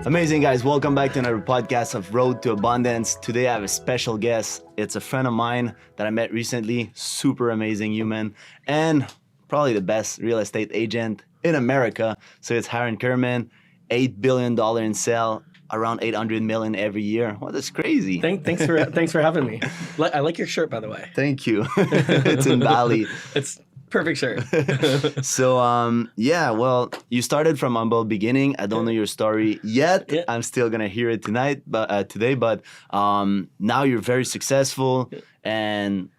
Amazing, guys. Welcome back to another podcast of Road to Abundance. Today I have a special guest. It's a friend of mine that I met recently. Super amazing human and probably the best real estate agent in America. So it's Aaron Kirman, $8 billion in sale, around 800 million every year. Well, that's crazy. Thanks for having me. I like your shirt, by the way. Thank you. It's in Bali. It's perfect shirt. So, well, you started from humble beginning. I don't know your story yet. Yeah. I'm still gonna hear it today. But now you're very successful, and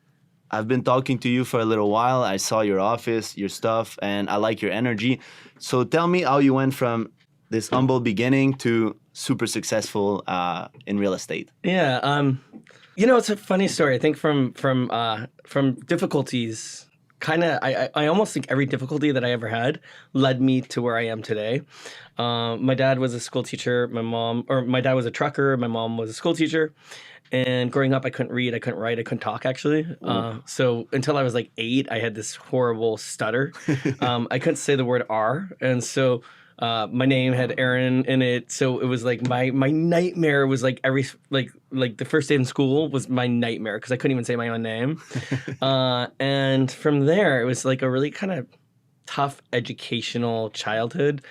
I've been talking to you for a little while. I saw your office, your stuff, and I like your energy. So tell me how you went from this humble beginning to super successful in real estate. Yeah. It's a funny story. I think from difficulties. I almost think every difficulty that I ever had led me to where I am today. My dad was a school teacher. My dad was a trucker. My mom was a school teacher. And growing up, I couldn't read, I couldn't write, I couldn't talk, actually. So until I was like 8, I had this horrible stutter. I couldn't say the word R. And so my name had Aaron in it, so it was like my nightmare was like like the first day in school was my nightmare because I couldn't even say my own name. And from there, it was like a really kind of tough educational childhood.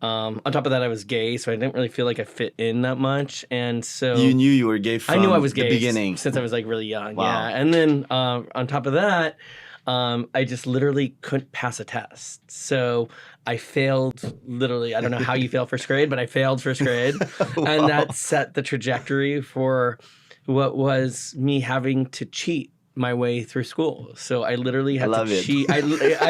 On top of that, I was gay, so I didn't really feel like I fit in that much. And so You knew you were gay from I knew I was gay the beginning. since I was like really young. Wow. Yeah, and then on top of that, I just literally couldn't pass a test. So I failed literally. I don't know how you fail first grade, but I failed first grade. Wow. And that set the trajectory for what was me having to cheat my way through school. So I literally had love to it. cheat. I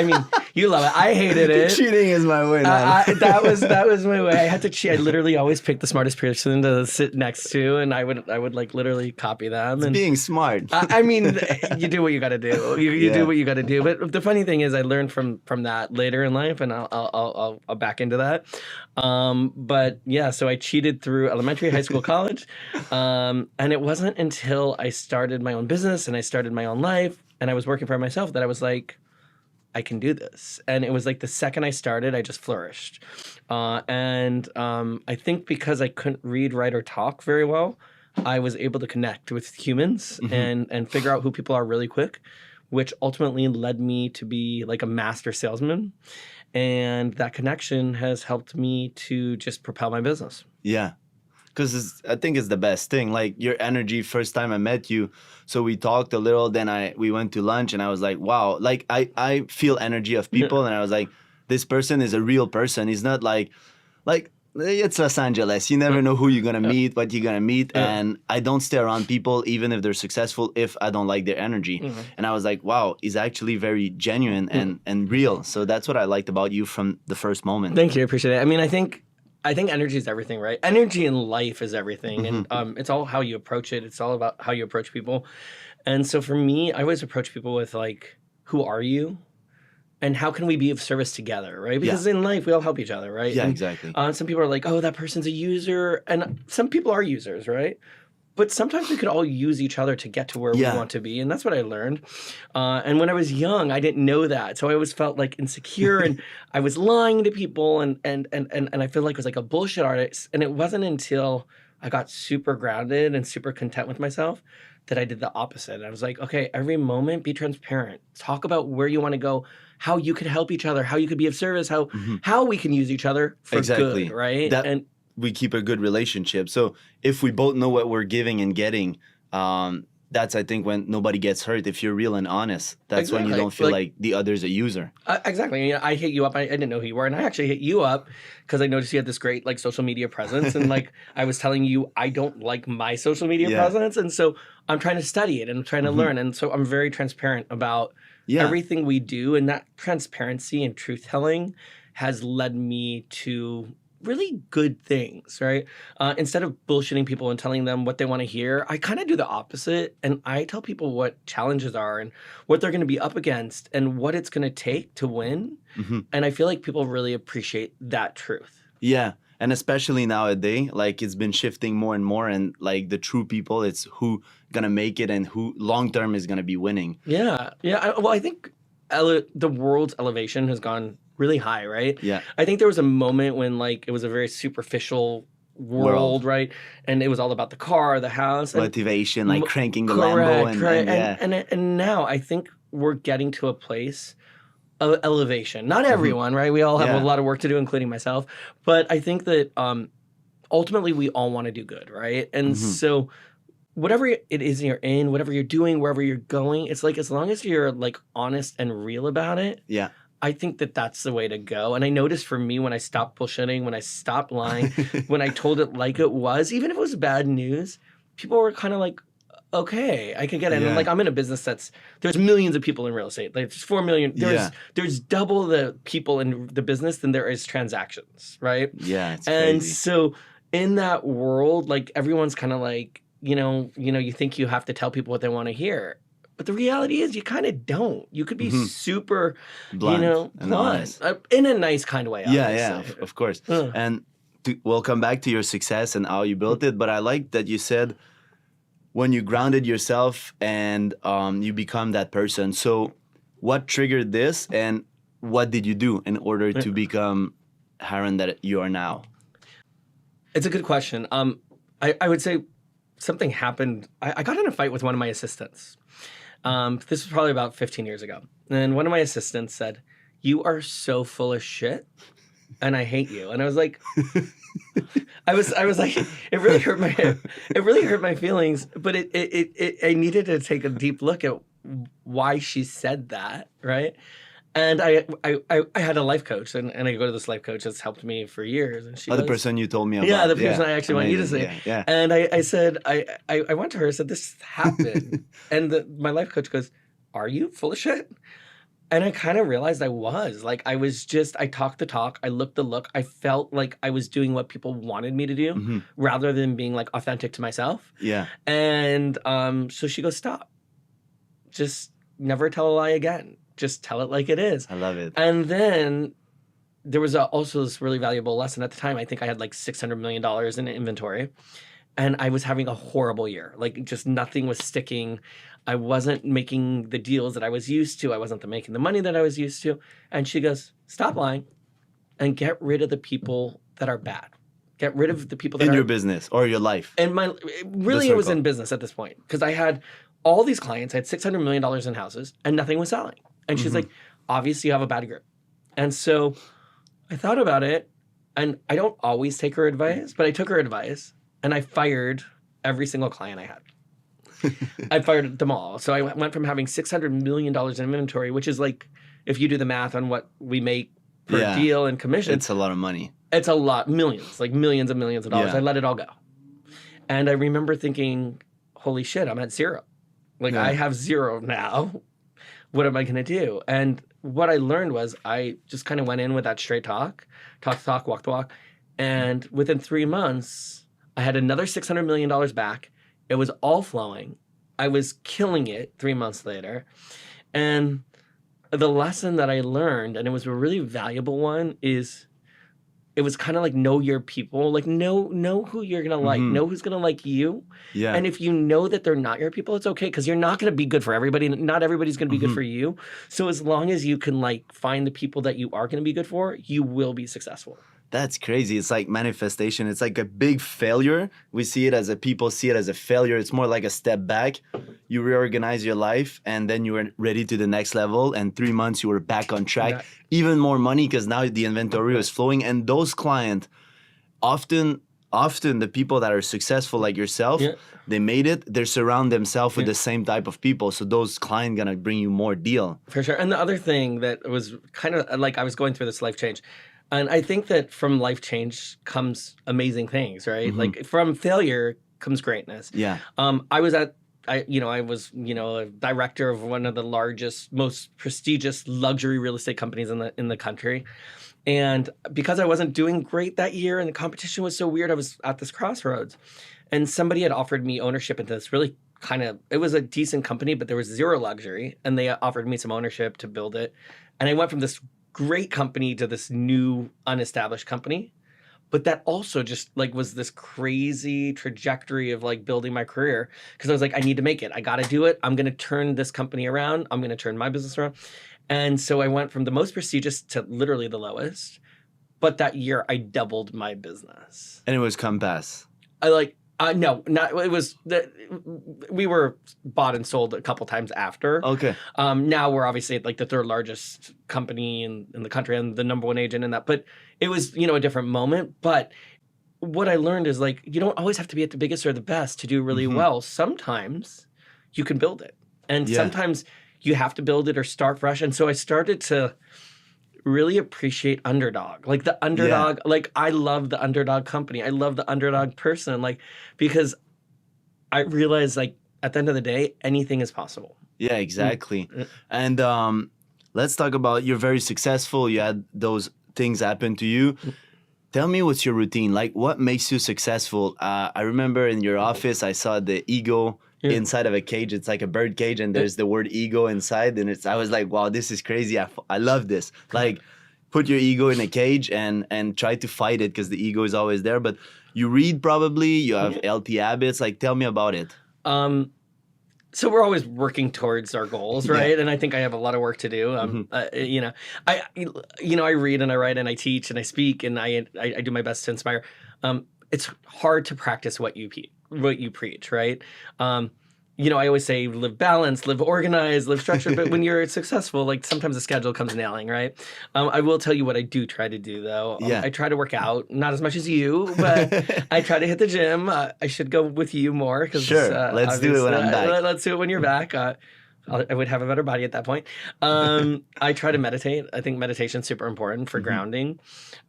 mean, you love it. I hated it. Cheating is my way now. That was my way. I had to cheat. I literally always picked the smartest person to sit next to, and I would like literally copy them. It's And being smart. I mean, you do what you got to do. You Yeah. do what you got to do. But the funny thing is, I learned from that later in life, and I'll back into that. But yeah, so I cheated through elementary, high school, college, and it wasn't until I started my own business and I started my own life and I was working for myself that I was like, I can do this. And it was like the second I started, I just flourished. I think because I couldn't read, write, or talk very well, I was able to connect with humans and figure out who people are really quick, which ultimately led me to be like a master salesman. And that connection has helped me to just propel my business. Yeah. Because I think it's the best thing. Like your energy, first time I met you, so we talked a little, then we went to lunch and I was like, wow, like I feel energy of people and I was like, this person is a real person. He's not like it's Los Angeles. You never know who you're going to meet, what you're going to meet. And I don't stay around people, even if they're successful, if I don't like their energy. And I was like, wow, he's actually very genuine and real. So that's what I liked about you from the first moment. Thank you. I appreciate it. I mean, I think energy is everything, right? Energy in life is everything. And it's all how you approach it. It's all about how you approach people. And so for me, I always approach people with like, who are you? And how can we be of service together, right? Because in life, we all help each other, right? Yeah, And, exactly. some people are like, oh, that person's a user. And some people are users, right? But sometimes we could all use each other to get to where we want to be. And that's what I learned. And when I was young, I didn't know that. So I always felt like insecure and I was lying to people and I feel like I was like a bullshit artist. And it wasn't until I got super grounded and super content with myself that I did the opposite. I was like, okay, every moment, be transparent. Talk about where you want to go, how you could help each other, how you could be of service, how we can use each other for good, right? And we keep a good relationship. So if we both know what we're giving and getting, that's, I think, when nobody gets hurt. If you're real and honest, that's when you don't feel like the other's a user. Exactly. You know, I hit you up. I didn't know who you were. And I actually hit you up because I noticed you had this great like social media presence. And like I was telling you, I don't like my social media presence. And so I'm trying to study it and I'm trying to learn. And so I'm very transparent about everything we do. And that transparency and truth telling has led me to really good things, right? Instead of bullshitting people and telling them what they want to hear, I kind of do the opposite. And I tell people what challenges are and what they're going to be up against and what it's going to take to win. And I feel like people really appreciate that truth. Yeah. And especially nowadays, like it's been shifting more and more. And like the true people, it's who going to make it and who long-term is going to be winning. Yeah. Yeah. Well, I think the world's elevation has gone really high, right? Yeah. I think there was a moment when like it was a very superficial world, right? And it was all about the car, the house, and Motivation, like cranking the correct, Lambo and correct. yeah. And now I think we're getting to a place of elevation. Not everyone, right? We all have a Yeah. lot of work to do, including myself. But I think that ultimately we all want to do good, right? And so whatever it is you're in, whatever you're doing, wherever you're going, it's like as long as you're like honest and real about it, Yeah. I think that that's the way to go. And I noticed for me when I stopped bullshitting, when I stopped lying, when I told it like it was, even if it was bad news, people were kind of like, okay, I can get it. And Yeah. like I'm in a business there's millions of people in real estate. Like there's 4 million. There's double the people in the business than there is transactions, right? Yeah, it's And crazy. so in that world, like everyone's kind of like, you think you have to tell people what they want to hear. But the reality is you kind of don't. You could be super, Blunt and blunt honest. in a nice kind of way. Yeah, obviously. of course. And we'll come back to your success and how you built it. But I like that you said when you grounded yourself and you become that person. So what triggered this and what did you do in order to become Aaron that you are now? It's a good question. I would say something happened. I got in a fight with one of my assistants. This was probably about 15 years ago. And one of my assistants said, "You are so full of shit and I hate you." And I was like, I was like, it really hurt my feelings, but I needed to take a deep look at why she said that, right? And I had a life coach, and I go to this life coach that's helped me for years. And she The goes, person you told me about. yeah, the person I actually want you to say. Yeah. And I said, I went to her, I said, this happened. And my life coach goes, "Are you full of shit?" And I kind of realized I was. Like, I talked the talk, I looked the look. I felt like I was doing what people wanted me to do rather than being like authentic to myself. Yeah. And so she goes, "Stop. Just never tell a lie again. Just tell it like it is." I love it. And then there was also this really valuable lesson at the time. I think I had like $600 million in inventory and I was having a horrible year. Like just nothing was sticking. I wasn't making the deals that I was used to. I wasn't making the money that I was used to. And she goes, "Stop lying and get rid of the people that are bad. Get rid of the people that in are your business or your life." And it was in business at this point because I had all these clients. I had $600 million in houses and nothing was selling. And she's like, "Obviously you have a bad group." And so I thought about it, and I don't always take her advice, but I took her advice and I fired every single client I had. I fired them all. So I went from having $600 million in inventory, which is like, if you do the math on what we make per deal and commission. It's a lot of money. It's a lot, millions, like millions and millions of dollars. Yeah. I let it all go. And I remember thinking, holy shit, I'm at zero. Like I have zero now. What am I going to do? And what I learned was I just kind of went in with that straight talk, walk the walk. And within 3 months, I had another $600 million back. It was all flowing. I was killing it 3 months later. And the lesson that I learned, and it was a really valuable one, is it was kind of like know your people, like know who you're going to like, know who's going to like you. Yeah. And if you know that they're not your people, it's okay because you're not going to be good for everybody. Not everybody's going to be good for you. So as long as you can like find the people that you are going to be good for, you will be successful. That's crazy. It's like manifestation. It's like a big failure. We see it as people see it as a failure. It's more like a step back. You reorganize your life and then you were ready to the next level. And 3 months you were back on track. Yeah. Even more money because now the inventory is flowing. And those clients, often the people that are successful like yourself, they made it. They surround themselves with the same type of people. So those clients gonna bring you more deal. For sure. And the other thing that was kind of like I was going through this life change. And I think that from life change comes amazing things, right? Like from failure comes greatness. Yeah. I was a director of one of the largest, most prestigious luxury real estate companies in the country. And because I wasn't doing great that year and the competition was so weird, I was at this crossroads. And somebody had offered me ownership into this really it was a decent company, but there was zero luxury. And they offered me some ownership to build it. And I went from this great company to this new unestablished company. But that also just like was this crazy trajectory of like building my career because I was like, I need to make it. I got to do it. I'm going to turn this company around. I'm going to turn my business around. And so I went from the most prestigious to literally the lowest. but that year I doubled my business. And it was Compass. No, not it was that we were bought and sold a couple times after. Okay. Now we're obviously like the third largest company in the country and the number one agent in that. But it was, a different moment. But what I learned is like you don't always have to be at the biggest or the best to do really well. Sometimes you can build it. And sometimes you have to build it or start fresh. And so I started to really appreciate underdog. Like the underdog, like I love the underdog company. I love the underdog person, like because I realize like at the end of the day, anything is possible. Yeah, exactly. And let's talk about you're very successful. You had those things happen to you. Tell me what's your routine? Like what makes you successful? I remember in your office, I saw the ego inside of a cage. It's like a bird cage and there's the word ego inside. And I was like, wow, this is crazy. I love this. Like put your ego in a cage and try to fight it because the ego is always there. But you read probably, you have healthy habits. Like tell me about it. So we're always working towards our goals, right? And I think I have a lot of work to do. I read and I write and I teach and I speak and I do my best to inspire. It's hard to practice what you preach, right? I always say live balanced, live organized, live structured. But when you're successful, like sometimes the schedule comes nailing, right? I will tell you what I do try to do though. I try to work out, not as much as you, but I try to hit the gym. I should go with you more. Sure, let's do it when I'm back. Let's do it when you're back. I would have a better body at that point. I try to meditate. I think meditation is super important for grounding.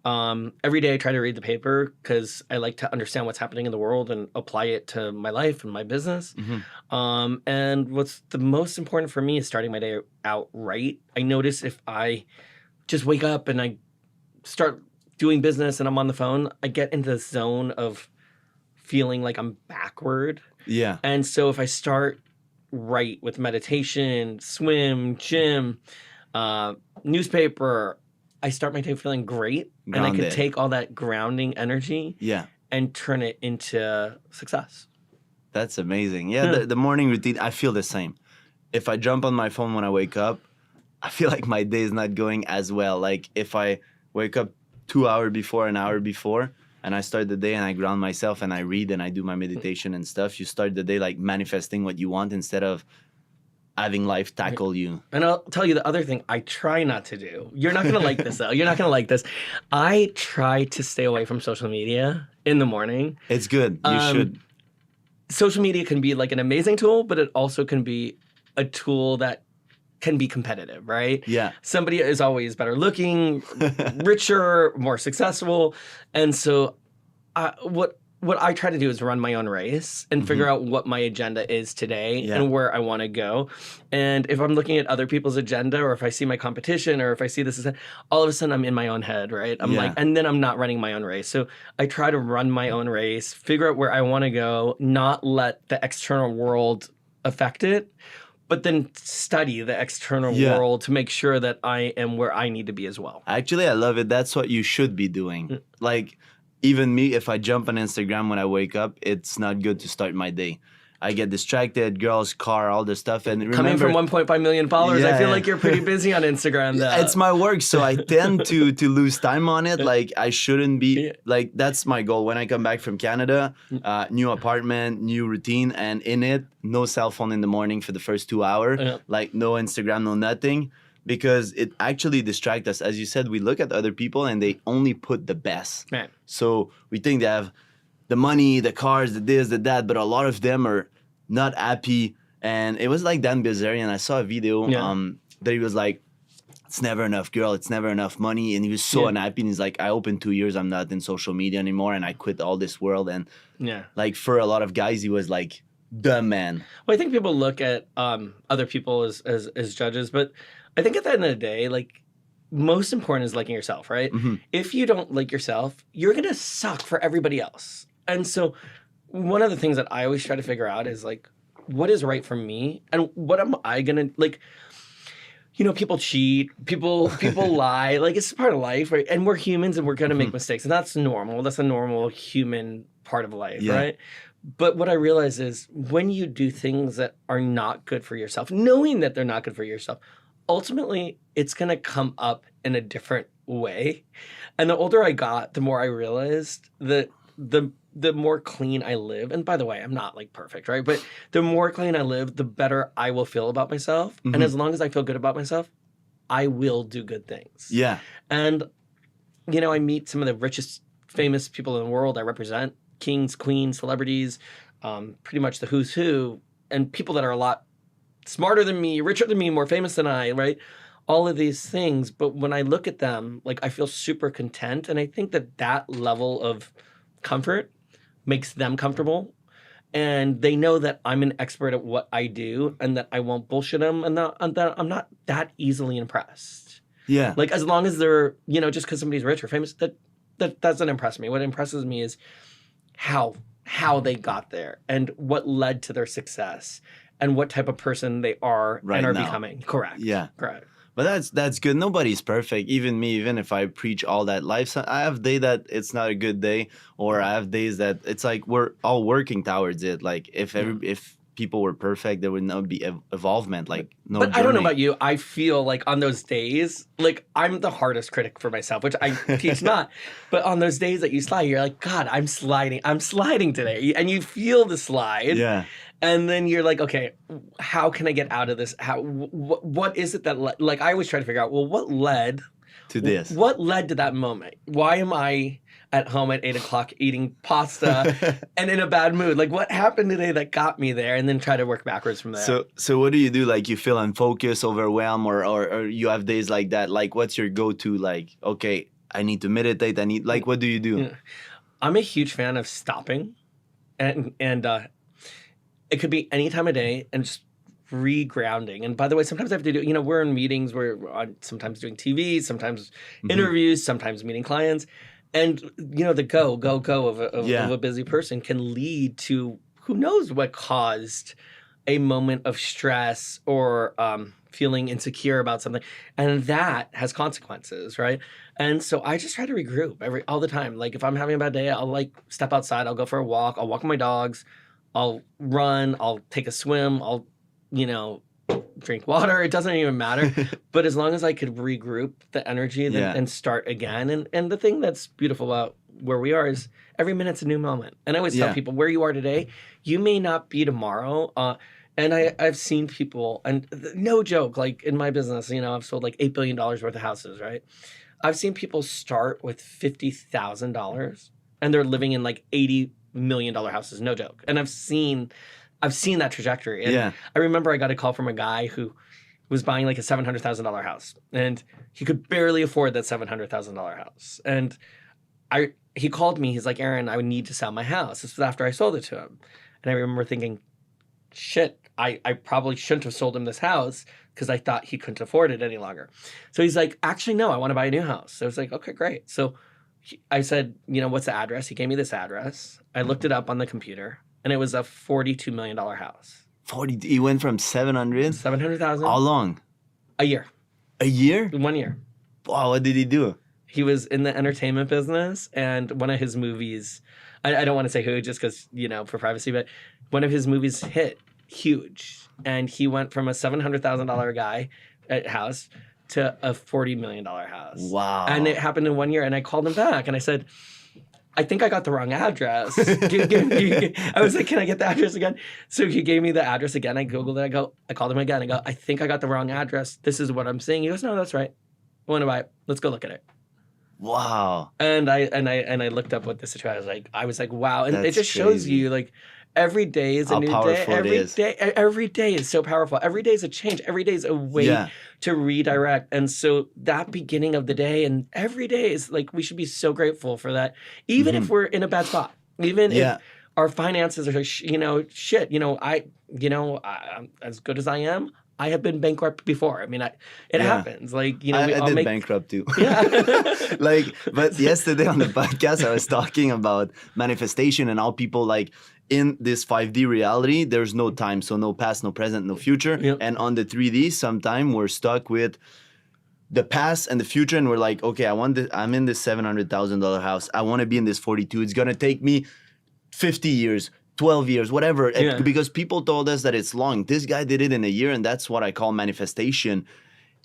Every day I try to read the paper because I like to understand what's happening in the world and apply it to my life and my business. And what's the most important for me is starting my day out right. I notice if I just wake up and I start doing business and I'm on the phone, I get into the zone of feeling like I'm backward. Yeah. And so if I start right with meditation, swim, gym, newspaper, I start my day feeling great. Grounded. And I can take all that grounding energy and turn it into success. That's amazing. Yeah, the morning routine, I feel the same. If I jump on my phone when I wake up, I feel like my day is not going as well. Like if I wake up 2 hours before, an hour before, and I start the day and I ground myself and I read and I do my meditation and stuff, you start the day like manifesting what you want instead of having life tackle you. And I'll tell you the other thing I try not to do. You're not going to like this though. You're not going to like this. I try to stay away from social media in the morning. It's good. You should. Social media can be like an amazing tool, but it also can be a tool that can be competitive, right? Yeah. Somebody is always better looking, richer, more successful. And so what I try to do is run my own race and figure out what my agenda is today and where I want to go. And if I'm looking at other people's agenda or if I see my competition or if I see this, all of a sudden I'm in my own head, right? I'm like, and then I'm not running my own race. So I try to run my own race, figure out where I want to go, not let the external world affect it, but then study the external world to make sure that I am where I need to be as well. Actually, I love it. That's what you should be doing. Like, even me, if I jump on Instagram when I wake up, it's not good to start my day. I get distracted, girls, car, all this stuff. And remember, coming from 1.5 million followers, I feel like you're pretty busy on Instagram though. It's my work, so I tend to lose time on it. Like I shouldn't be, like that's my goal. When I come back from Canada, new apartment, new routine, and in it, no cell phone in the morning for the first 2 hours. Like no Instagram, no nothing. Because it actually distracts us. As you said, we look at other people and they only put the best. Right. So we think they have the money, the cars, the this, the that, but a lot of them are not happy. And it was like Dan Bilzerian. I saw a video that he was like, it's never enough, girl. It's never enough money. And he was so unhappy. And he's like, I opened 2 years. I'm not in social media anymore. And I quit all this world. And like for a lot of guys, he was like the man. Well, I think people look at other people as judges, but I think at the end of the day, like, most important is liking yourself, right? If you don't like yourself, you're going to suck for everybody else. And so one of the things that I always try to figure out is, like, what is right for me? And what am I going to, like, people cheat, people lie. Like, it's part of life, right? And we're humans and we're going to make mistakes. And that's normal. That's a normal human part of life, right? But what I realize is when you do things that are not good for yourself, knowing that they're not good for yourself, ultimately it's going to come up in a different way. And the older I got, the more I realized that the more clean I live. And by the way, I'm not like perfect, right? But the more clean I live, the better I will feel about myself. And Mhm. as long as I feel good about myself, I will do good things. Yeah. And I meet some of the richest, famous people in the world. I represent kings, queens, celebrities, pretty much the who's who, and people that are a lot smarter than me, richer than me, more famous than I, right? All of these things. But when I look at them, like I feel super content. And I think that that level of comfort makes them comfortable. And they know that I'm an expert at what I do and that I won't bullshit them and that I'm not that easily impressed. Yeah. Like as long as they're, just because somebody's rich or famous, that doesn't impress me. What impresses me is how they got there and what led to their success and what type of person they are Right and are now. becoming. Correct. Yeah. Correct. But that's good. Nobody's perfect. Even me, even if I preach all that life, I have day that it's not a good day, or I have days that it's like we're all working towards it. Like if people were perfect, there would not be evolvement. Like no But I don't know journey. about you. I feel like on those days, like I'm the hardest critic for myself, which I teach not. But on those days that you slide, you're like, God, I'm sliding today. And you feel the slide. Yeah. And then you're like, okay, how can I get out of this? What is it that like I always try to figure out, well, what led To this. What led to that moment? Why am I at home at 8:00 eating pasta and in a bad mood? Like what happened today that got me there? And then try to work backwards from there. So what do you do? Like you feel unfocused, overwhelmed, or you have days like that? Like what's your go-to? Like, okay, I need to meditate. Like what do you do? Yeah. I'm a huge fan of stopping and it could be any time of day and just regrounding. And by the way, sometimes I have to do, we're in meetings, we're sometimes doing TV, sometimes interviews, sometimes meeting clients. And, the go of a busy person can lead to who knows what caused a moment of stress or feeling insecure about something. And that has consequences, right? And so I just try to regroup all the time. Like if I'm having a bad day, I'll like step outside, I'll go for a walk, I'll walk with my dogs, I'll run, I'll take a swim, I'll, drink water. It doesn't even matter. But as long as I could regroup the energy and start again. And the thing that's beautiful about where we are is every minute's a new moment. And I always tell people where you are today, you may not be tomorrow. And I've seen people, and no joke, like in my business, I've sold like $8 billion worth of houses, right? I've seen people start with $50,000 and they're living in like $80 million houses, no joke. And I've seen that trajectory. And I remember I got a call from a guy who was buying like a $700,000 house and he could barely afford that $700,000 house. And he called me, he's like, Aaron, I would need to sell my house. This was after I sold it to him. And I remember thinking, shit, I probably shouldn't have sold him this house because I thought he couldn't afford it any longer. So he's like, actually, no, I want to buy a new house. So I was like, okay, great. So I said, what's the address? He gave me this address. I looked it up on the computer and it was a $42 million house. 40. He went from 700. 700,000. How long? A year. A year? 1 year. Wow. What did he do? He was in the entertainment business, and one of his movies, I don't want to say who just because, for privacy, but one of his movies hit huge. And he went from a $700,000 guy house to a $40 million house. Wow. And it happened in 1 year. And I called him back and I said, I think I got the wrong address. I was like, can I get the address again? So he gave me the address again. I Googled it. I called him again. I go, I think I got the wrong address. This is what I'm seeing. He goes, no, that's right. I want to buy it. Let's go look at it. Wow. And I looked up what the situation. I was like, wow. And That's it just shows you like every day is a new day. Every day is so powerful. Every day is a change. Every day is a way to redirect. And so that beginning of the day and every day is like, we should be so grateful for that. Even if we're in a bad spot, even if our finances are, shit, I'm as good as I am. I have been bankrupt before. I mean, it happens. Like, I did bankrupt too. Yeah. But yesterday on the podcast, I was talking about manifestation and how people like in this 5D reality, there's no time. So no past, no present, no future. Yep. And on the 3D, sometimes we're stuck with the past and the future. And we're like, okay, I'm in this $700,000 house. I want to be in this 42. It's going to take me 50 years. 12 years, whatever, because people told us that it's long. This guy did it in a year, and that's what I call manifestation.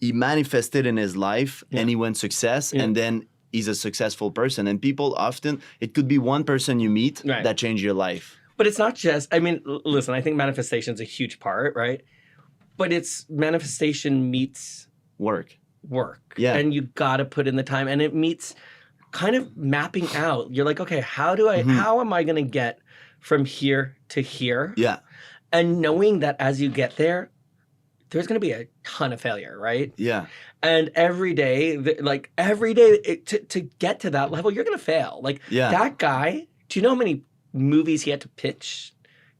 he manifested in his life Yeah. and he went success, Yeah. and then he's a successful person. And people often, it could be one person you meet Right. that changed your life. But it's not just, I mean, listen, I think manifestation is a huge part, right? But it's manifestation meets Work. work. Yeah. And you got to put in the time, and it meets kind of mapping out. You're like, okay, how am I going to get from here to here? Yeah. And knowing that as you get there, there's going to be a ton of failure, right? Yeah. And every day, to get to that level, you're going to fail. Like Yeah. that guy, do you know how many movies he had to pitch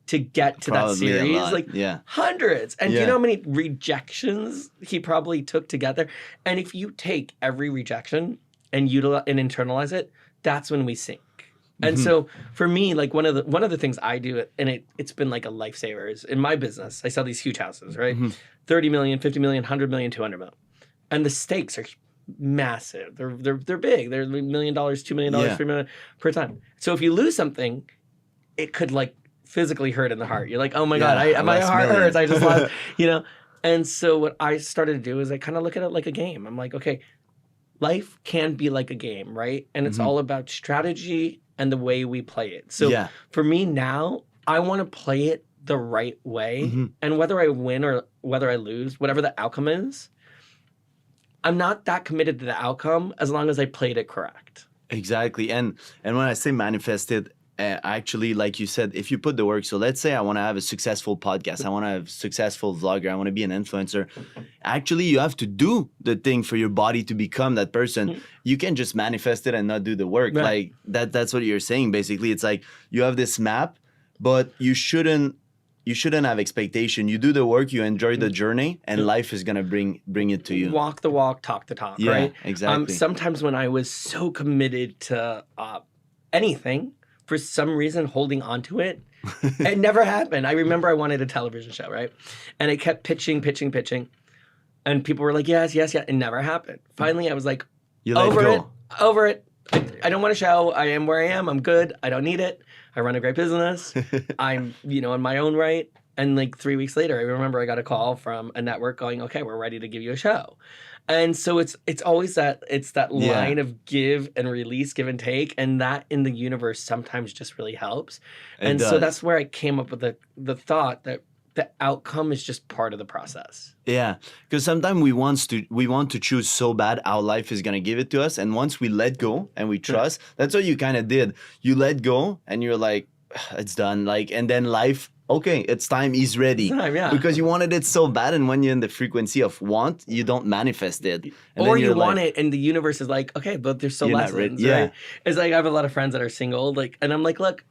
to get to Probably that a series? lot. Like Yeah. hundreds. And do you Yeah. know how many rejections he probably took to get there? And if you take every rejection and internalize it, that's when we sink. And Mhm. so for me, like one of the things I do, and it's been like a lifesaver, is in my business, I sell these huge houses, right? Mhm. 30 million, 50 million, 100 million, 200 million. And the stakes are massive. They're big. They're $1 million, $2 million, Yeah. $3 million per time. So if you lose something, it could like physically hurt in the heart. You're like, oh my God, Yeah, my last heart million. hurts. I just lost, you know? And so what I started to do is I kind of look at it like a game. I'm like, okay, life can be like a game, right? And it's Mhm. all about strategy and the way we play it. So Yeah. for me now, I want to play it the right way. Mhm. And whether I win or whether I lose, whatever the outcome is, I'm not that committed to the outcome as long as I played it correct. Exactly. And when I say manifested, actually, like you said, if you put the work, so let's say I want to have a successful podcast, I want to have a successful vlogger, I want to be an influencer. Actually, you have to do the thing for your body to become that person. Mhm. You can just manifest it and not do the work. Right. Like that's what you're saying. Basically, it's like you have this map, but you shouldn't have expectation. You do the work, you enjoy the journey, and life is gonna bring it to you. Walk the walk, talk the talk, Yeah, right? exactly. Sometimes when I was so committed to anything, for some reason holding on to it, it never happened. I remember I wanted a television show, right? And I kept pitching. And people were like, yes. It never happened. Finally, I was like, You let go. over it. I don't want a show. I am where I am. I'm good. I don't need it. I run a great business. I'm, in my own right. And like 3 weeks later, I remember I got a call from a network going, okay, we're ready to give you a show. And so it's always that Yeah. line of give and release, give and take. And that in the universe sometimes just really helps. It So does. that's where I came up with the thought that the outcome is just part of the process. Yeah, because sometimes we want to choose so bad how life is gonna give it to us, and once we let go and we trust, that's what you kind of did. You let go, and you're like, it's done. Like, and then life, okay, it's time. He's ready. Time, yeah. Because you wanted it so bad, and when you're in the frequency of want, you don't manifest it. And Or then you you're want like, it, and the universe is like, okay, but there's still You're not ready. lessons, Yeah. right? It's like I have a lot of friends that are single, and I'm like, look,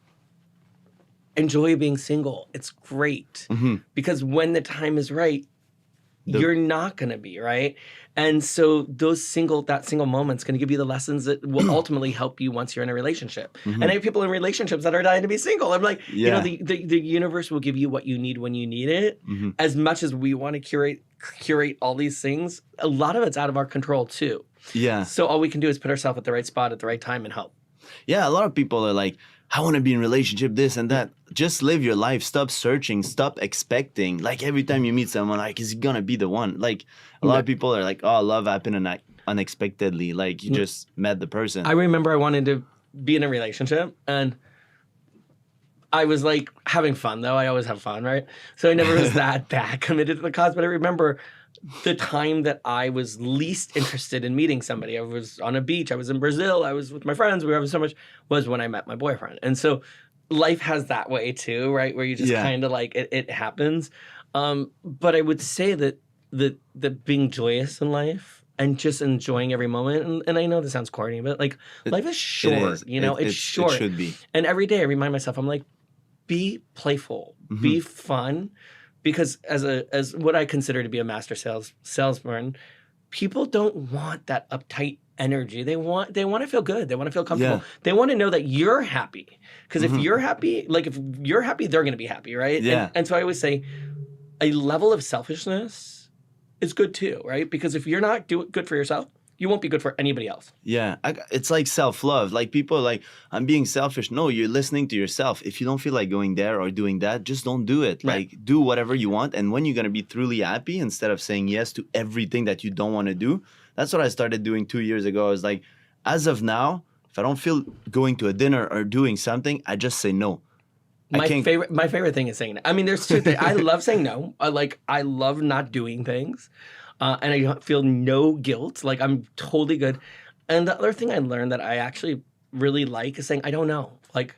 enjoy being single. It's great Mhm. because when the time is right, you're not gonna be right. And so that single moment's gonna give you the lessons that will ultimately help you once you're in a relationship. And I have people in relationships that are dying to be single. I'm like, Yeah. the universe will give you what you need when you need it. Mhm. As much as we want to curate all these things, a lot of it's out of our control too. yeah. So all we can do is put ourselves at the right spot at the right time and help. Yeah, a lot of people are like, I want to be in a relationship, this and that. Just live your life. Stop searching. Stop expecting. Like every time you meet someone, like, is he gonna be the one? Like a lot of people are like, oh, love happened unexpectedly. Like you just met the person. I remember I wanted to be in a relationship and I was like having fun though. I always have fun, right? So I never was that committed to the cause. But I remember the time that I was least interested in meeting somebody. I was on a beach. I was in Brazil. I was with my friends. We were having so much, was when I met my boyfriend. And so life has that way too, right? Where you just Yeah. kind of like, it happens. But I would say that being joyous in life and just enjoying every moment. And I know this sounds corny, but like life is short, is. it's short. It should be. And every day I remind myself, I'm like, be playful, be fun. Because as what I consider to be a master salesman, people don't want that uptight energy. They want to feel good. They want to feel comfortable. Yeah. They want to know that you're happy. Because if you're happy, they're going to be happy, right? Yeah. And so I always say, a level of selfishness is good too, right? Because if you're not doing good for yourself, you won't be good for anybody else. Yeah, it's like self-love. Like people are like, I'm being selfish. No, you're listening to yourself. If you don't feel like going there or doing that, just don't do it. Right. Like do whatever you want. And when you're going to be truly happy, instead of saying yes to everything that you don't want to do, that's what I started doing 2 years ago. I was like, as of now, if I don't feel going to a dinner or doing something, I just say no. My favorite thing is saying no. I mean, there's two things. I love saying no. I love not doing things. And I don't feel no guilt. Like I'm totally good. And the other thing I learned that I actually really like is saying I don't know. Like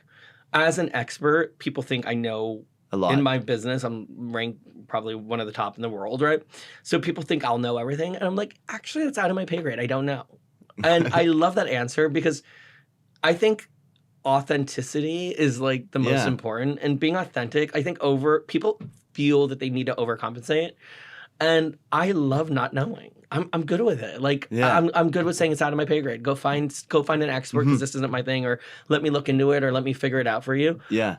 as an expert, people think I know A lot. in my business. I'm ranked probably one of the top in the world, right? So people think I'll know everything. And I'm like, actually, it's out of my pay grade. I don't know. And I love that answer because I think authenticity is like the most Yeah. important. And being authentic, I think people feel that they need to overcompensate. And I love not knowing. I'm good with it. Like Yeah. I'm good with saying it's out of my pay grade. Go find an expert because this isn't my thing, or let me look into it, or let me figure it out for you. Yeah.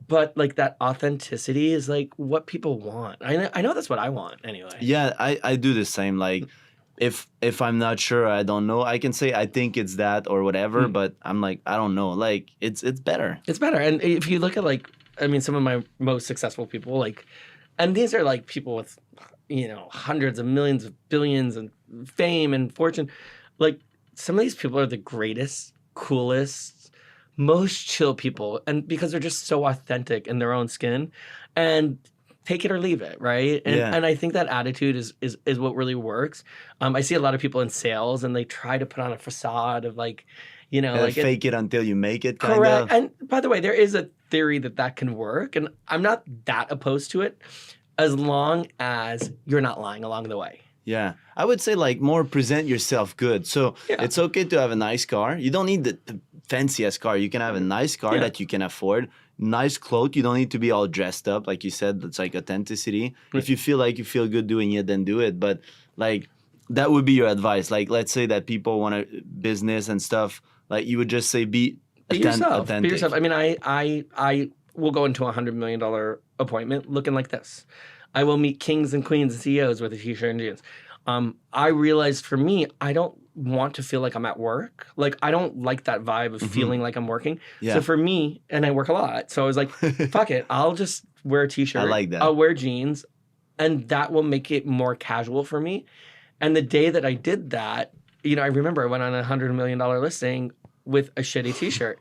But like that authenticity is like what people want. I know that's what I want anyway. Yeah, I do the same. Like if I'm not sure, I don't know, I can say I think it's that or whatever, but I'm like, I don't know. Like it's better. It's better. And if you look at like, I mean, some of my most successful people, like, and these are like people with, hundreds of millions of billions and fame and fortune. Like some of these people are the greatest, coolest, most chill people. And because they're just so authentic in their own skin and take it or leave it. Right. And, Yeah. and I think that attitude is what really works. I see a lot of people in sales and they try to put on a facade of like, like Fake it until you make it, kind correct. of. And by the way, there is a theory that can work. And I'm not that opposed to it as long as you're not lying along the way. Yeah. I would say like more present yourself good. So Yeah. it's okay to have a nice car. You don't need the fanciest car. You can have a nice car Yeah. that you can afford. Nice clothes. You don't need to be all dressed up. Like you said, that's like authenticity. If you feel like you feel good doing it, then do it. But like that would be your advice. Like let's say that people want a business and stuff. Like you would just say be yourself. authentic. Be yourself. I mean, I will go into $100 million appointment looking like this. I will meet kings and queens and CEOs with a t-shirt and jeans. I realized for me, I don't want to feel like I'm at work. Like I don't like that vibe of feeling like I'm working. Yeah. So for me, and I work a lot, so I was like, fuck it, I'll just wear a t-shirt. I like that. I'll wear jeans, and that will make it more casual for me. And the day that I did that, I remember I went on a $100 million listing with a shitty t-shirt.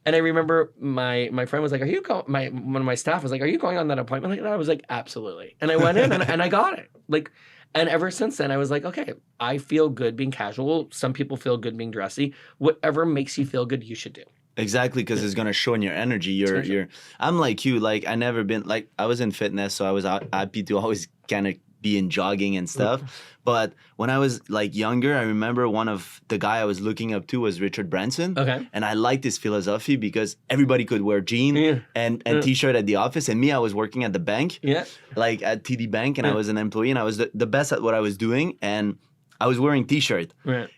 And I remember my friend was like, "Are you going?" One of my staff was like, "Are you going on that appointment?" Like that. I was like, "Absolutely." And I went in and I got it. Like, and ever since then, I was like, "Okay, I feel good being casual. Some people feel good being dressy. Whatever makes you feel good, you should do." Exactly, because it's gonna show in your energy. I'm like you. Like I never been like I was in fitness, so I was happy to always kind of be in jogging and stuff. But when I was like younger, I remember one of the guy I was looking up to was Richard Branson. Okay. And I liked his philosophy because everybody could wear jean Yeah. and t-shirt at the office. And me, I was working at the bank, Yeah. like at TD Bank, and I was an employee, and I was the best at what I was doing. And I was wearing t-shirt. Right.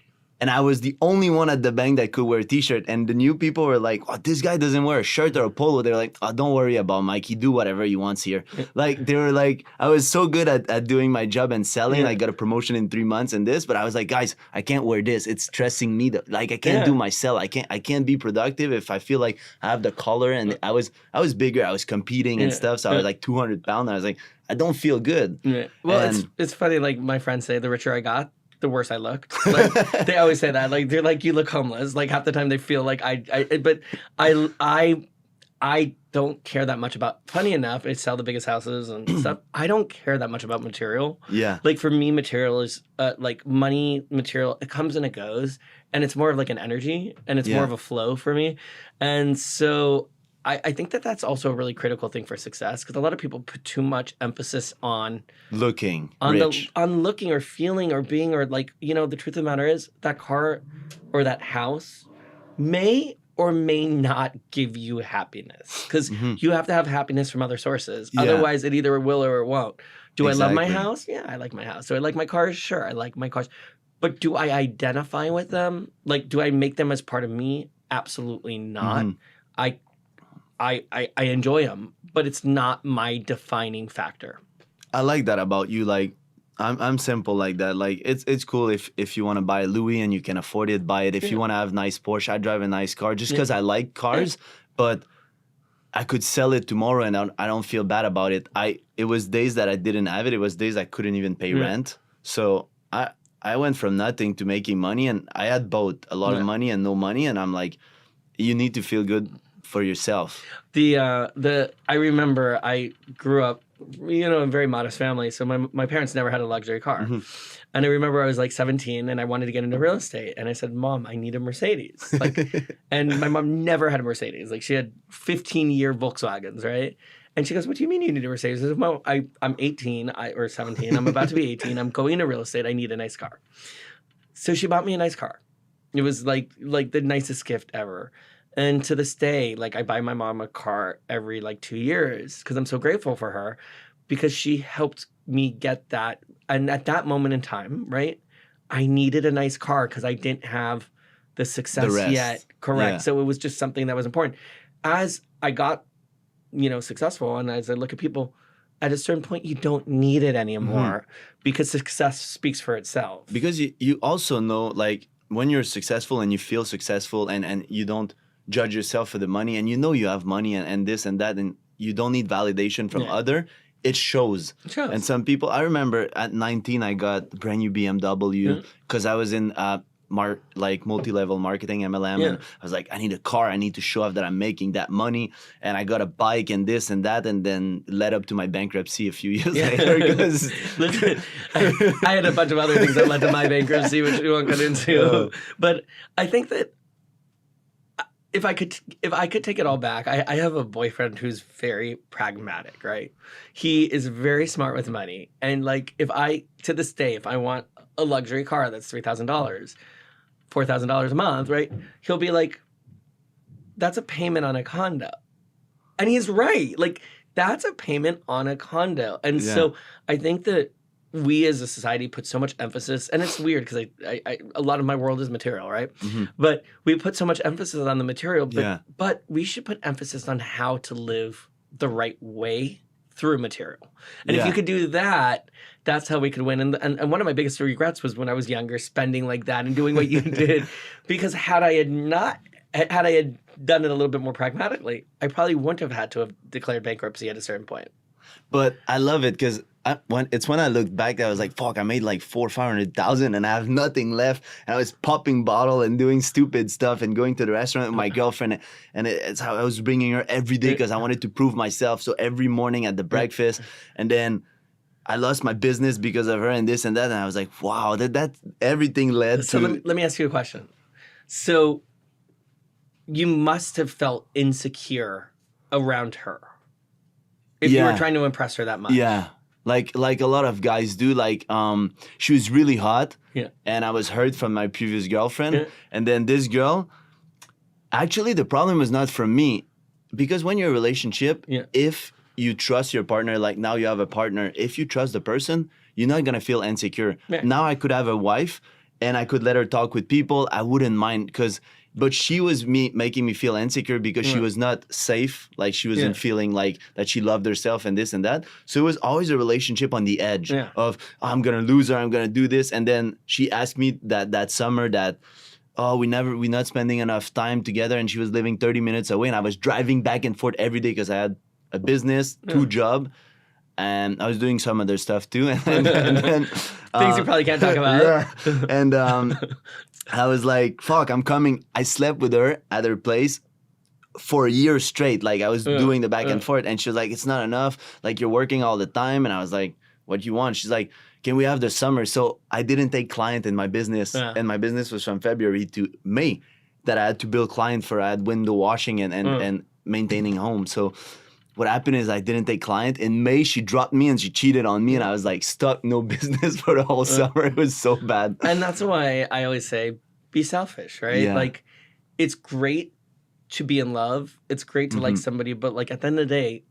And I was the only one at the bank that could wear a t-shirt. And the new people were like, "Oh, this guy doesn't wear a shirt or a polo." They're like, "Oh, don't worry about Mike. He do whatever he wants here." Like they were like, I was so good at doing my job and selling. Yeah. I got a promotion in 3 months and this, but I was like, guys, I can't wear this. It's stressing me. Like I can't do my sell. I can't be productive if I feel like I have the collar. And I was bigger. I was competing and stuff. So I was like 200 pounds. I was like, I don't feel good. Yeah. Well, And- it's funny. Like my friends say, the richer I got, the worse I looked. Like they always say that. Like they're like, you look homeless. Like half the time they feel like but I don't care that much about. Funny enough, I sell the biggest houses and stuff. I don't care that much about material. Yeah. Like for me, material is like money. Material, it comes and it goes, and it's more of like an energy, and it's more of a flow for me. And so I think that that's also a really critical thing for success, because a lot of people put too much emphasis on Looking on rich. on looking or feeling or being, or like, the truth of the matter is that car or that house may or may not give you happiness, because you have to have happiness from other sources. Yeah. Otherwise, it either will or it won't. Do I love my Exactly. house? Yeah, I like my house. Do I like my cars? Sure, I like my cars. But do I identify with them? Like, do I make them as part of me? Absolutely not. I enjoy them, but it's not my defining factor. I like that about you. Like, I'm simple like that. Like it's cool if you want to buy a Louis and you can afford it, buy it. If you want to have nice Porsche, I drive a nice car just because I like cars, but I could sell it tomorrow and I don't feel bad about it. It was days that I didn't have it. It was days I couldn't even pay rent. So I went from nothing to making money, and I had both a lot of money and no money, and I'm like, you need to feel good for yourself. I remember I grew up, in a very modest family, so my parents never had a luxury car. And I remember I was like 17 and I wanted to get into real estate, and I said, "Mom, I need a Mercedes." And my mom never had a Mercedes. Like, she had 15-year Volkswagens, right? And she goes, "What do you mean you need a Mercedes?" I said, "Mom, I'm 18 or 17. I'm about to be 18. I'm going into real estate. I need a nice car." So she bought me a nice car. It was like the nicest gift ever. And to this day, like, I buy my mom a car every 2 years because I'm so grateful for her, because she helped me get that. And at that moment in time, right, I needed a nice car because I didn't have the success yet. Correct. Yeah. So it was just something that was important. As I got, successful, and as I look at people, at a certain point, you don't need it anymore because success speaks for itself. Because you also know, like, when you're successful and you feel successful and you don't judge yourself for the money, and you have money and this and that, and you don't need validation from other, it shows. And some people, I remember at 19 I got a brand new BMW because I was in multi-level marketing, MLM, and I was like, I need a car, I need to show off that I'm making that money, and I got a bike and this and that, and then led up to my bankruptcy a few years later. Because I had a bunch of other things that led to my bankruptcy, which we won't get into. But I think that if I could take it all back, I have a boyfriend who's very pragmatic, right? He is very smart with money. And to this day, if I want a luxury car that's $3,000, $4,000 a month, right? He'll be like, that's a payment on a condo. And he's right. Like, that's a payment on a condo. And so I think that we as a society put so much emphasis, and it's weird because a lot of my world is material, right? But we put so much emphasis on the material, but we should put emphasis on how to live the right way through material. And if you could do that, that's how we could win. And one of my biggest regrets was when I was younger, spending like that and doing what you did, because had I had done it a little bit more pragmatically, I probably wouldn't have had to have declared bankruptcy at a certain point. But I love it because when I looked back, I was like, fuck, I made like 400,000 or 500,000 and I have nothing left. And I was popping bottle and doing stupid stuff and going to the restaurant with my girlfriend. And it's how I was bringing her every day because I wanted to prove myself. So every morning at the breakfast, and then I lost my business because of her and this and that. And I was like, wow, that everything led to. So let me ask you a question. So you must have felt insecure around her if you were trying to impress her that much. Yeah. Like a lot of guys do. Like, she was really hot, and I was hurt from my previous girlfriend. And then this girl, actually, the problem was not from me, because when you're in a relationship, if you trust your partner, like now you have a partner, if you trust the person, you're not gonna feel insecure. Now I could have a wife, and I could let her talk with people. I wouldn't mind but she was making me feel insecure because she was not safe. Like, she wasn't feeling like that she loved herself and this and that. So it was always a relationship on the edge of, I'm going to lose her, I'm going to do this. And then she asked me that summer that, we're not spending enough time together. And she was living 30 minutes away. And I was driving back and forth every day because I had a business, 2 jobs. And I was doing some other stuff too. And then things you probably can't talk about. And I was like, fuck, I'm coming. I slept with her at her place for a year straight. Like, I was doing the back and forth. And she was like, it's not enough. Like, you're working all the time. And I was like, what do you want? She's like, can we have the summer? So I didn't take client in my business. And my business was from February to May that I had to build client for. I had window washing and maintaining home. So what happened is I didn't take client. In May, she dropped me and she cheated on me, and I was like stuck, no business for the whole summer. It was so bad. And that's why I always say, be selfish, right? Yeah. Like, it's great to be in love. It's great to like somebody, but like at the end of the day,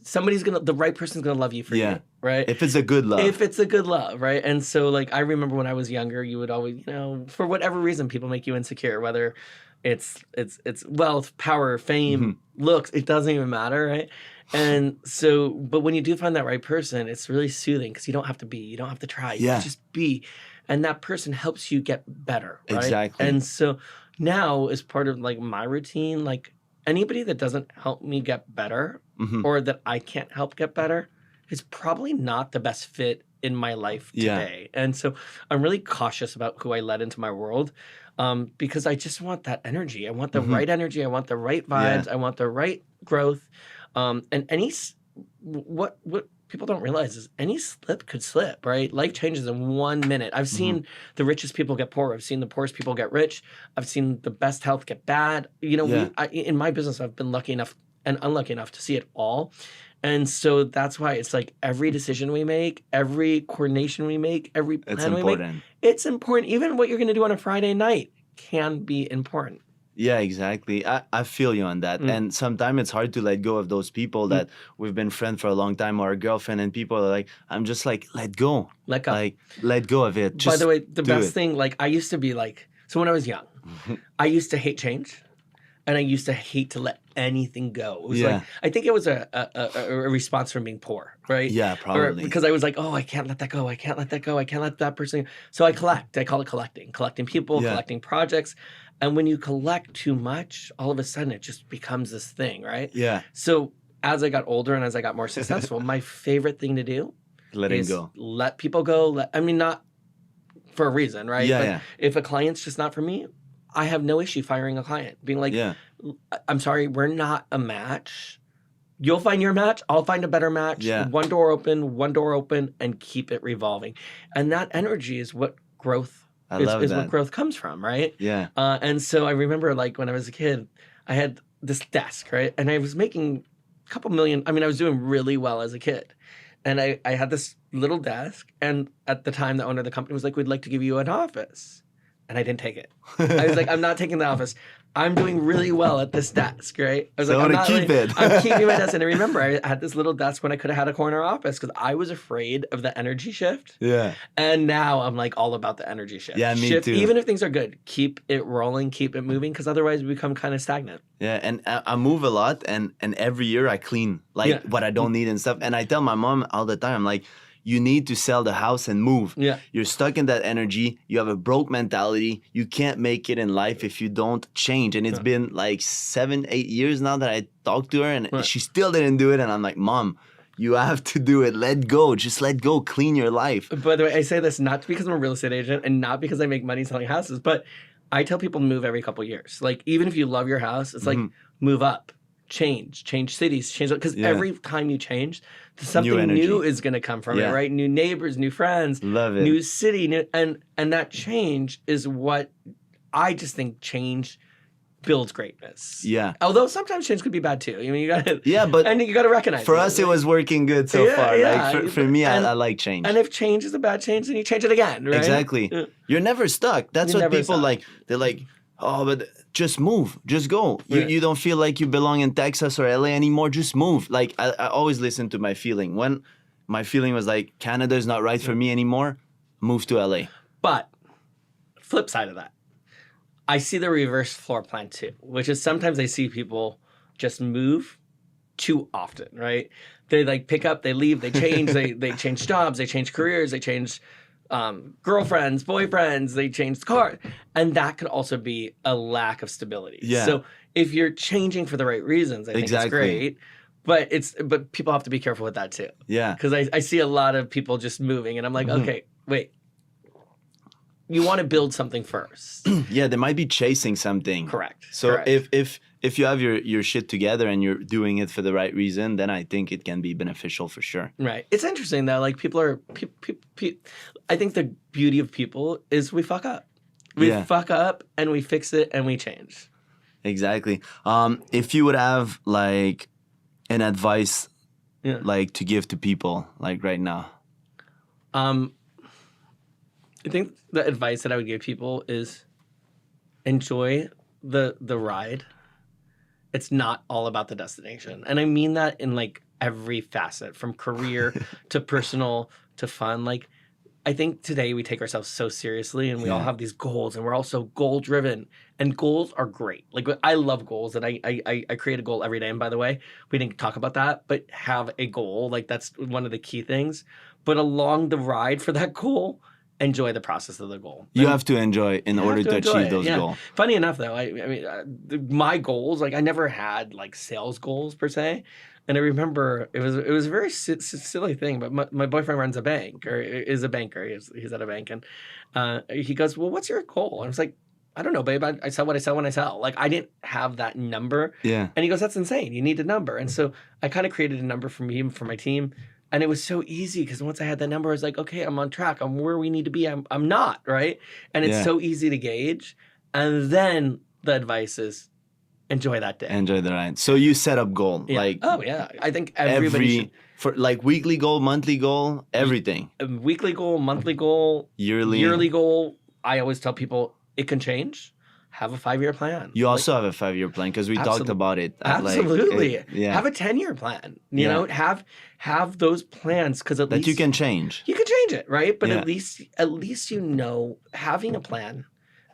the right person's gonna love you for you, right? If it's a good love. If it's a good love, right? And so, like, I remember when I was younger, you would always, for whatever reason, people make you insecure, whether it's wealth, power, fame, looks, it doesn't even matter, right? And so, but when you do find that right person, it's really soothing because you don't have to be, you don't have to try, you Yeah. just be. And that person helps you get better, right? Exactly. And so now, as part of like my routine, like anybody that doesn't help me get better Mhm. or that I can't help get better is probably not the best fit in my life Yeah. today. And so I'm really cautious about who I let into my world because I just want that energy. I want the Mhm. right energy. I want the right Yeah. vibes. I want the right growth. And what people don't realize is any slip could slip, right? Life changes in 1 minute. I've seen the richest people get poor. I've seen the poorest people get rich. I've seen the best health get bad. You know, Yeah. in my business, I've been lucky enough and unlucky enough to see it all. And so that's why it's like every decision we make, every coordination we make, every It's plan we make, important. it's important. Even what you're going to do on a Friday night can be important. Yeah, exactly. I feel you on that. And sometimes it's hard to let go of those people that we've been friends for a long time or a girlfriend, and people are like, I'm just like, let go. Let go. Like, let go of it. By Just the way, the do best it. thing, like I used to be like, so when I was young, I used to hate change. And I used to hate to let anything go. It was Yeah. like, I think it was a response from being poor, right? Yeah, Or probably. because I was like, oh, I can't let that go. I can't let that go. I can't let that person. So I collect. I call it collecting people, Yeah. collecting projects. And when you collect too much, all of a sudden it just becomes this thing, right? Yeah. So as I got older and as I got more successful, my favorite thing to do Letting is go. let people go. I mean, not for a reason, right? Yeah, But yeah. if a client's just not for me, I have no issue firing a client, being like, Yeah. I'm sorry, we're not a match. You'll find your match. I'll find a better match. Yeah. One door open, and keep it revolving. And that energy is what growth I love is what that. growth comes from, right? Yeah. And so I remember like when I was a kid, I had this desk, right? And I was making a couple million. I mean, I was doing really well as a kid. And I had this little desk. And at the time, the owner of the company was like, we'd like to give you an office. And I didn't take it. I was like, I'm not taking the office. I'm doing really well at this desk, right? I was So like, I I'm wanna not keep like, it. I'm keeping my desk. And I remember I had this little desk when I could have had a corner office because I was afraid of the energy shift. Yeah. And now I'm like all about the energy shift. Yeah, me Shift, too. even if things are good, keep it rolling, keep it moving, because otherwise we become kind of stagnant. Yeah, and I move a lot, and every year I clean like Yeah. what I don't need and stuff. And I tell my mom all the time, like, you need to sell the house and move. Yeah. You're stuck in that energy. You have a broke mentality. You can't make it in life if you don't change. And it's been like 7, 8 years now that I talked to her, and she still didn't do it. And I'm like, Mom, you have to do it. Let go. Just let go. Clean your life. By the way, I say this not because I'm a real estate agent and not because I make money selling houses, but I tell people to move every couple of years. Like even if you love your house, it's like move up, change cities, change because every time you change, something energy. new is going to come from it, right? New neighbors, new friends, Love it. new city, and that change is what I just think change builds greatness. Yeah. Although sometimes change could be bad too. I mean, you got to but and you got to recognize for it. us, it was working good so far. Like for me, I like change. And if change is a bad change, then you change it again, right? Exactly. You're never stuck. That's You're what never people stuck. like. They're like, oh, but just move. Just go. You don't feel like you belong in Texas or LA anymore. Just move. Like, I always listen to my feeling. When my feeling was like, Canada is not right for me anymore, move to LA. But flip side of that, I see the reverse floor plan too, which is sometimes I see people just move too often, right? They like pick up, they leave, they change, they change jobs, they change careers, they change girlfriends, boyfriends, they change the car. And that could also be a lack of stability. Yeah. So if you're changing for the right reasons, I think it's great. But people have to be careful with that too. Yeah. Because I see a lot of people just moving and I'm like, okay, wait. You want to build something first. Yeah, they might be chasing something. Correct. So Correct. if you have your shit together and you're doing it for the right reason, then I think it can be beneficial for sure. Right. It's interesting though. Like people are, I think the beauty of people is we fuck up. We fuck up and we fix it and we change. Exactly. If you would have like an advice, like to give to people, like right now. I think the advice that I would give people is enjoy the ride. It's not all about the destination. And I mean that in like every facet, from career to personal to fun. Like I think today we take ourselves so seriously, and we all have these goals, and we're all so goal driven. And goals are great. Like, I love goals, and I create a goal every day. And by the way, we didn't talk about that, but have a goal. Like, that's one of the key things. But along the ride for that goal, enjoy the process of the goal. You have to enjoy in order to achieve those goals. Funny enough, though, I mean, my goals, like, I never had like sales goals per se. And I remember it was a very silly thing, but my boyfriend runs a bank, or is a banker. He's at a bank, and he goes, "Well, what's your goal?" And I was like, "I don't know, babe. I sell what I sell when I sell." Like, I didn't have that number. Yeah. And he goes, "That's insane. You need a number." And so I kind of created a number for me and for my team. And it was so easy because once I had that number, I was like, okay, I'm on track. I'm where we need to be. I'm not, right? And it's so easy to gauge. And then the advice is enjoy that day. Enjoy the ride. So you set up goal. Like, oh, yeah. I think everybody should. For like weekly goal, monthly goal, everything. A weekly goal, monthly goal, yearly goal. I always tell people it can change. Have a 5-year plan. You also have a 5-year plan because we talked about it. Absolutely. Have a 10-year plan. You know, have those plans because at least you can change. You can change it, right? But at least you know, having a plan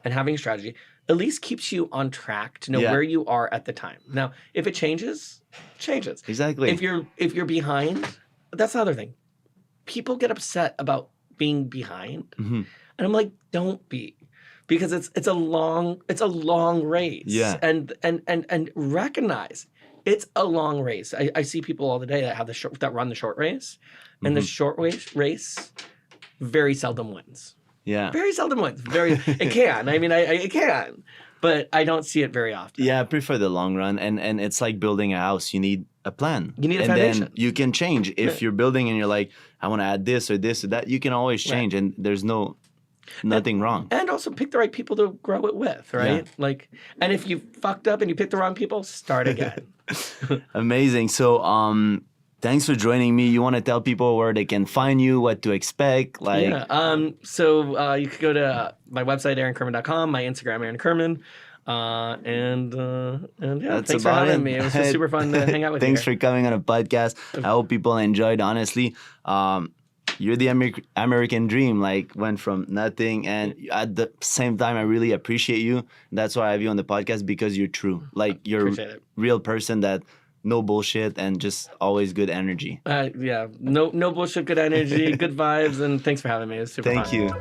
and having a strategy at least keeps you on track to know where you are at the time. Now, if it changes, changes. Exactly. If you're behind, that's the other thing. People get upset about being behind, and I'm like, don't be. Because it's a long race. Yeah. And recognize it's a long race. I see people all the day that have that run the short race, and the short race very seldom wins. Yeah. Very seldom wins. It can. I mean, it can, but I don't see it very often. Yeah, I prefer the long run, and it's like building a house. You need a plan. You need a foundation. Then you can change if you're building and you're like, I want to add this or this or that. You can always change, and there's nothing wrong. And also pick the right people to grow it with, right? Yeah. Like, and if you fucked up and you picked the wrong people, start again. Amazing. So, thanks for joining me. You want to tell people where they can find you, what to expect? So you could go to my website, aaronkirman.com, my Instagram, Aaron Kirman. Thanks for having me. It was just super fun to hang out with you. Thanks for coming on a podcast. I hope people enjoyed, honestly. You're the American dream, like went from nothing. And at the same time, I really appreciate you. That's why I have you on the podcast, because you're true. Like, you're a real person that no bullshit and just always good energy. No bullshit, good energy, good vibes. And thanks for having me. It was super fun. Thank you.